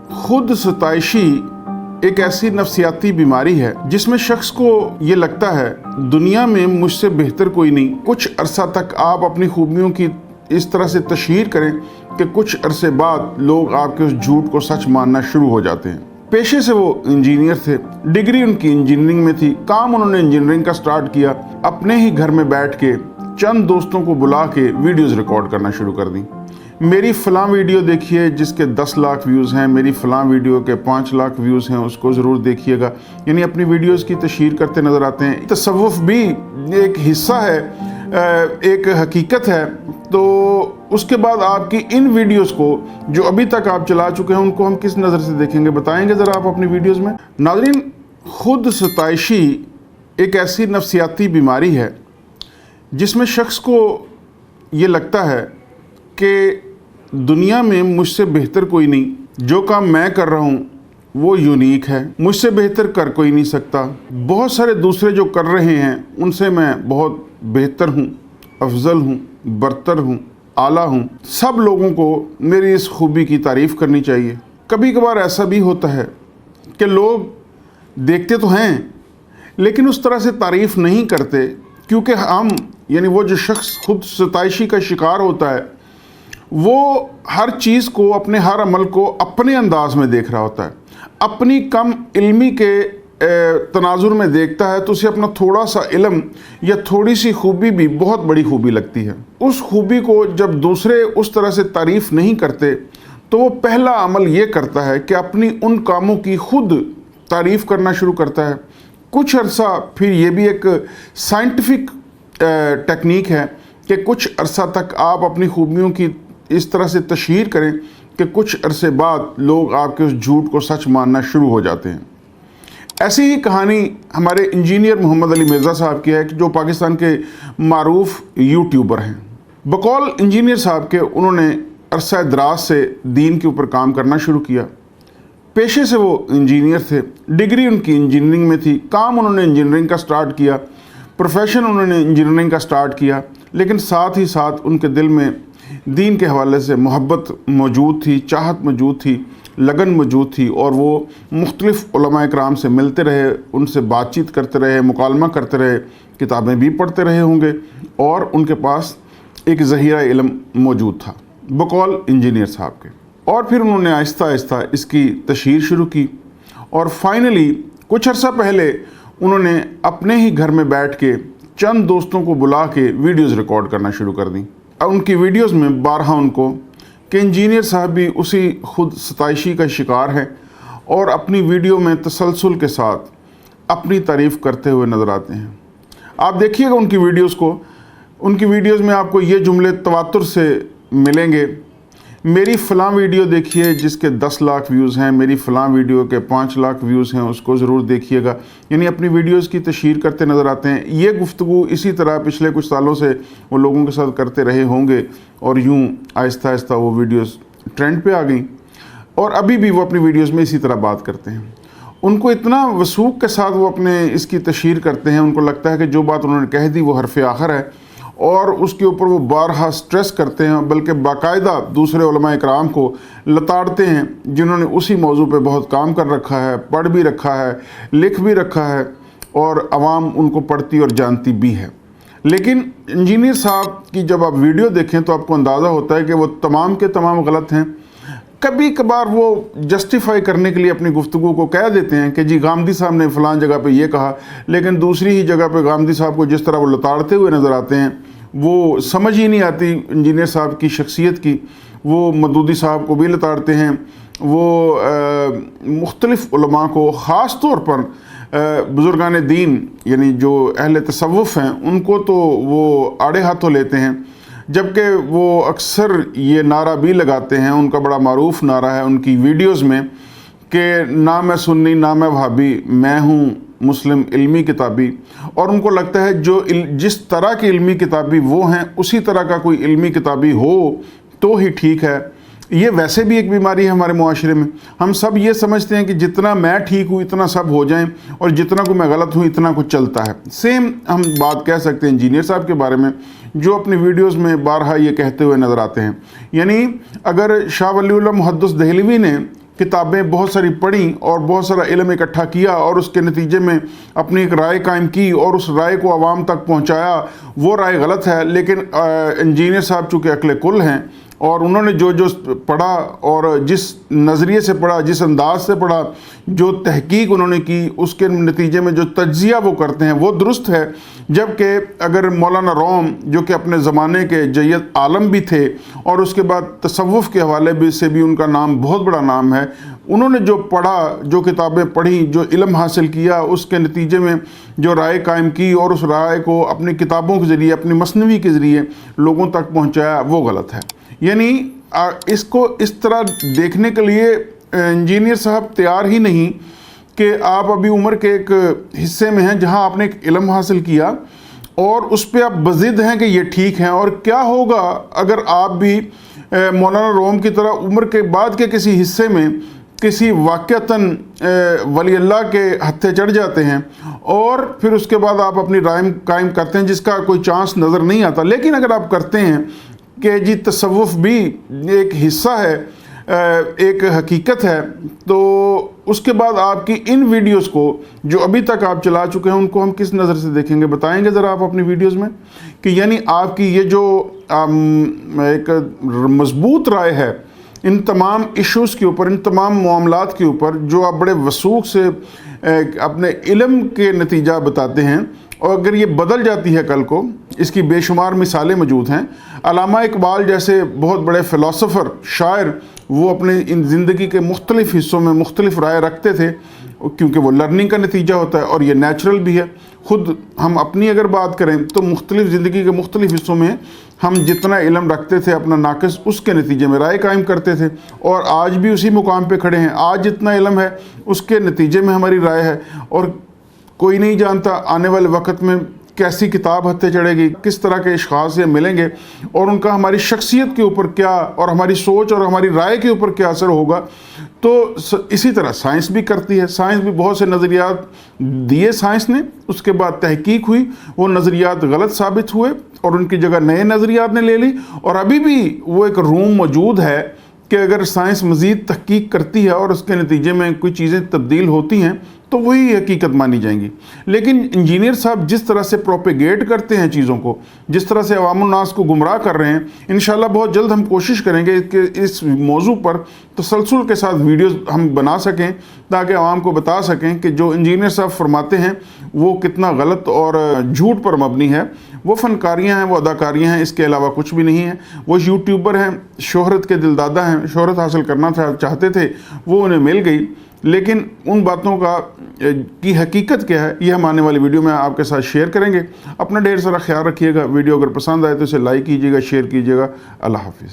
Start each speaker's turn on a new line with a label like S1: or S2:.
S1: खुद ستائشی एक ऐसी नफ्सियाती बीमारी है जिसमें शख्स को ये लगता है दुनिया में मुझसे बेहतर कोई नहीं। कुछ अरसा तक आप अपनी खूबियों की इस तरह से तशहीर करें कि कुछ अरसे बाद लोग आपके उस झूठ को सच मानना शुरू हो जाते हैं। पेशे से वो इंजीनियर थे, डिग्री उनकी इंजीनियरिंग में थी, काम उन्होंने इंजीनियरिंग का स्टार्ट किया। अपने ही घर में बैठ के चंद दोस्तों को बुला के वीडियोस रिकॉर्ड करना शुरू कर दी। मेरी फ़लाँ वीडियो देखिए जिसके 10 लाख व्यूज़ हैं, मेरी फ़लाँ वीडियो के 5 लाख व्यूज़ हैं, उसको ज़रूर देखिएगा। यानी अपनी वीडियोस की तशहीर करते नज़र आते हैं। तसव्वुफ़ भी एक हिस्सा है, एक हकीकत है। तो उसके बाद आपकी इन वीडियोस को जो अभी तक आप चला चुके हैं उनको हम किस नज़र से देखेंगे, बताएंगे ज़रा आप अपनी वीडियोस में। नाज़रीन, खुद सताइशी एक ऐसी नफ्सियाती बीमारी है जिसमें शख्स को ये लगता है कि दुनिया में मुझसे बेहतर कोई नहीं, जो काम मैं कर रहा हूँ वो यूनिक है, मुझसे बेहतर कर कोई नहीं सकता। बहुत सारे दूसरे जो कर रहे हैं उनसे मैं बहुत बेहतर हूँ, अफजल हूँ, बरतर हूँ, आला हूँ। सब लोगों को मेरी इस खूबी की तारीफ़ करनी चाहिए। कभी कभार ऐसा भी होता है कि लोग देखते तो हैं लेकिन उस तरह से तारीफ़ नहीं करते, क्योंकि हम यानी वो जो शख्स खुद सताइशी का शिकार होता है वो हर चीज़ को, अपने हर अमल को अपने अंदाज में देख रहा होता है। अपनी कम इल्मी के तनाजुर में देखता है तो उसे अपना थोड़ा सा इल्म या थोड़ी सी खूबी भी बहुत बड़ी खूबी लगती है। उस खूबी को जब दूसरे उस तरह से तारीफ़ नहीं करते तो वो पहला अमल ये करता है कि अपनी उन कामों की खुद तारीफ़ करना शुरू करता है। कुछ अरसा फिर ये भी एक साइंटिफिक टेक्निक है कि कुछ अरसा तक आप अपनी खूबियों की इस तरह से तशहीर करें कि कुछ अरसे बाद लोग आपके उस झूठ को सच मानना शुरू हो जाते हैं। ऐसी ही कहानी हमारे इंजीनियर मोहम्मद अली मिर्ज़ा साहब की है कि जो पाकिस्तान के मारूफ यूट्यूबर हैं। बकौल इंजीनियर साहब के उन्होंने अरसा दराज से दीन के ऊपर काम करना शुरू किया। पेशे से वो इंजीनियर थे, डिग्री उनकी इंजीनियरिंग में थी, काम उन्होंने इंजीनियरिंग का स्टार्ट किया, प्रोफेशन उन्होंने इंजीनियरिंग का स्टार्ट किया। लेकिन साथ ही साथ उनके दिल में दीन के हवाले से मोहब्बत मौजूद थी, चाहत मौजूद थी, लगन मौजूद थी, और वो मुख्तलिफ़ उलमाए कराम से मिलते रहे, उनसे बातचीत करते रहे, मुकालमा करते रहे, किताबें भी पढ़ते रहे होंगे और उनके पास एक ज़हीरा इल्म मौजूद था बकौल इंजीनियर साहब के। और फिर उन्होंने आहिस्ता आहिस्ता इसकी तशहीर शुरू की और फाइनली कुछ अर्सा पहले उन्होंने अपने ही घर में बैठ के चंद दोस्तों को बुला के वीडियोज़ रिकॉर्ड करना शुरू कर दी। अब उनकी वीडियोज़ में बारहा उनको कि इंजीनियर साहब भी उसी खुद सताइशी का शिकार हैं और अपनी वीडियो में तसलसल के साथ अपनी तारीफ़ करते हुए नज़र आते हैं। आप देखिएगा उनकी वीडियोज़ को, उनकी वीडियोज़ में आपको ये जुमले तवातुर से मिलेंगे। मेरी फ़लाँ वीडियो देखिए जिसके 10 लाख व्यूज़ हैं, मेरी फ़लाँ वीडियो के 5 लाख व्यूज़ हैं, उसको ज़रूर देखिएगा। यानी अपनी वीडियोज़ की तशहीर करते नज़र आते हैं। ये गुफ्तगू इसी तरह पिछले कुछ सालों से वो लोगों के साथ करते रहे होंगे और यूँ आहिस्ता आहिस्ता वो वीडियोज़ ट्रेंड पे आ गई और अभी भी वो अपनी वीडियोज़ में इसी तरह बात करते हैं। उनको इतना वसूख के साथ वो अपने इसकी तशहीर करते हैं, उनको लगता है कि जो बात उन्होंने कह दी वो हरफ़ आखिर है और उसके ऊपर वो बारहा स्ट्रेस करते हैं, बल्कि बाकायदा दूसरे उलमाए कराम को लताड़ते हैं जिन्होंने उसी मौजू पे बहुत काम कर रखा है, पढ़ भी रखा है, लिख भी रखा है और आवाम उनको पढ़ती और जानती भी है। लेकिन इंजीनियर साहब की जब आप वीडियो देखें तो आपको अंदाज़ा होता है कि वो तमाम के तमाम गलत हैं। कभी कभार वो जस्टिफाई करने के लिए अपनी गुफ्तगू को कह देते हैं कि जी गामदी साहब ने फ़लाँ जगह पे ये कहा, लेकिन दूसरी ही जगह पे गामदी साहब को जिस तरह वो लताड़ते हुए नज़र आते हैं वो समझ ही नहीं आती इंजीनियर साहब की शख्सियत की। वो मदूदी साहब को भी लताड़ते हैं, वो मुख्तलिफ़ उलमा को, ख़ास तौर पर बुज़ुर्गान दीन यानी जो अहले तसव्वुफ़ हैं उनको तो वो आड़े हाथों लेते हैं। जबकि वो अक्सर ये नारा भी लगाते हैं, उनका बड़ा मारूफ नारा है उनकी वीडियोस में कि ना मैं सुन्नी ना मैं वहाबी, मैं हूँ मुस्लिम इल्मी किताबी। और उनको लगता है जो जिस तरह की इल्मी किताबी वो हैं उसी तरह का कोई इल्मी किताबी हो तो ही ठीक है। ये वैसे भी एक बीमारी है हमारे मुआशरे में। हम सब ये समझते हैं कि जितना मैं ठीक हूँ इतना सब हो जाएं और जितना को मैं गलत हूँ इतना कुछ चलता है। सेम हम बात कह सकते हैं इंजीनियर साहब के बारे में जो अपनी वीडियोस में बारहा ये कहते हुए नज़र आते हैं। यानी अगर शाह वलीउल्लाह मुहद्दिस दहलवी ने किताबें बहुत सारी पढ़ी और बहुत सारा इल्म इकट्ठा किया और उसके नतीजे में अपनी एक राय कायम की और उस राय को आवाम तक पहुंचाया, वो राय गलत है। लेकिन इंजीनियर साहब चूँकि अक्ल कुल हैं और उन्होंने जो जो पढ़ा और जिस नज़रिए से पढ़ा, जिस अंदाज से पढ़ा, जो तहकीक उन्होंने की, उसके नतीजे में जो तज्जिया वो करते हैं वो दुरुस्त है। जबकि अगर मौलाना रोम जो कि अपने ज़माने के जय्यद आलम भी थे और उसके बाद तसव्वुफ़ के हवाले से भी उनका नाम बहुत बड़ा नाम है, उन्होंने जो पढ़ा, जो किताबें पढ़ी, जो इल्म हासिल किया, उसके नतीजे में जो राय कायम की और उस राय को अपनी किताबों के ज़रिए, अपनी मसनवी के ज़रिए लोगों तक पहुँचाया, वो गलत है। यानी इसको इस तरह देखने के लिए इंजीनियर साहब तैयार ही नहीं कि आप अभी उम्र के एक हिस्से में हैं जहां आपने एक इल्म हासिल किया और उस पर आप बज़िद हैं कि ये ठीक है। और क्या होगा अगर आप भी मौलाना रोम की तरह उम्र के बाद के किसी हिस्से में किसी वाक़तन वली अल्लाह के हत्थे चढ़ जाते हैं और फिर उसके बाद आप अपनी राय कायम करते हैं जिसका कोई चांस नज़र नहीं आता। लेकिन अगर आप करते हैं कि जी तसव्वुफ़ भी एक हिस्सा है, एक हकीकत है, तो उसके बाद आपकी इन वीडियोस को जो अभी तक आप चला चुके हैं उनको हम किस नज़र से देखेंगे? बताएंगे ज़रा आप अपनी वीडियोस में कि यानी आपकी ये जो एक मजबूत राय है इन तमाम इश्यूज़ के ऊपर, इन तमाम मामलात के ऊपर, जो आप बड़े वसूख से अपने इल्म के नतीजा बताते हैं, और अगर ये बदल जाती है कल को, इसकी बेशुमार मिसालें मौजूद हैं। अल्लामा इकबाल जैसे बहुत बड़े फ़िलासफ़र, शायर, वो अपने इन ज़िंदगी के मुख्तलिफ़ हिस्सों में मुख्तलिफ़ राय रखते थे, क्योंकि वो लर्निंग का नतीजा होता है और ये नेचुरल भी है। ख़ुद हम अपनी अगर बात करें तो मुख्तलिफ़ ज़िंदगी के मुख्तलिफ़ हिस्सों में हम जितना इल्म रखते थे अपना नाक़िस, उसके नतीजे में राय कायम करते थे और आज भी उसी मुकाम पे खड़े हैं। आज जितना इल्म है उसके नतीजे में हमारी राय है और कोई नहीं जानता आने वाले वक्त में कैसी किताब हत्थे चढ़ेगी, किस तरह के अशख़ास से मिलेंगे और उनका हमारी शख्सियत के ऊपर क्या और हमारी सोच और हमारी राय के ऊपर क्या असर होगा। तो इसी तरह साइंस भी करती है। साइंस भी बहुत से नज़रियात दिए साइंस ने, उसके बाद तहकीक हुई, वो नज़रियात गलत साबित हुए और उनकी जगह नए नज़रियात ने ले ली। और अभी भी वो एक रूम मौजूद है कि अगर साइंस मज़ीद तहकीक करती है और उसके नतीजे में कोई चीज़ें तब्दील होती हैं तो वही हकीकत मानी जाएंगी। लेकिन इंजीनियर साहब जिस तरह से प्रोपेगेट करते हैं चीज़ों को, जिस तरह से अवामुन्नास को गुमराह कर रहे हैं, इंशाल्लाह बहुत जल्द हम कोशिश करेंगे कि इस मौजू पर तसलसल के साथ वीडियोस हम बना सकें ताकि आवाम को बता सकें कि जो इंजीनियर साहब फरमाते हैं वो कितना गलत और झूठ पर मबनी है। वो फ़नकारियाँ हैं, वो अदाकारियाँ हैं, इसके अलावा कुछ भी नहीं है। वो यूट्यूबर हैं, शोहरत के दिलदादा हैं, शोहरत हासिल करना चाहते थे, वो उन्हें मिल गई। लेकिन उन बातों की हकीकत क्या है ये हम आने वाली वीडियो में आपके साथ शेयर करेंगे। अपना ढेर सारा ख्याल रखिएगा। वीडियो अगर पसंद आए तो इसे लाइक कीजिएगा, शेयर कीजिएगा। अल्लाह हाफिज़।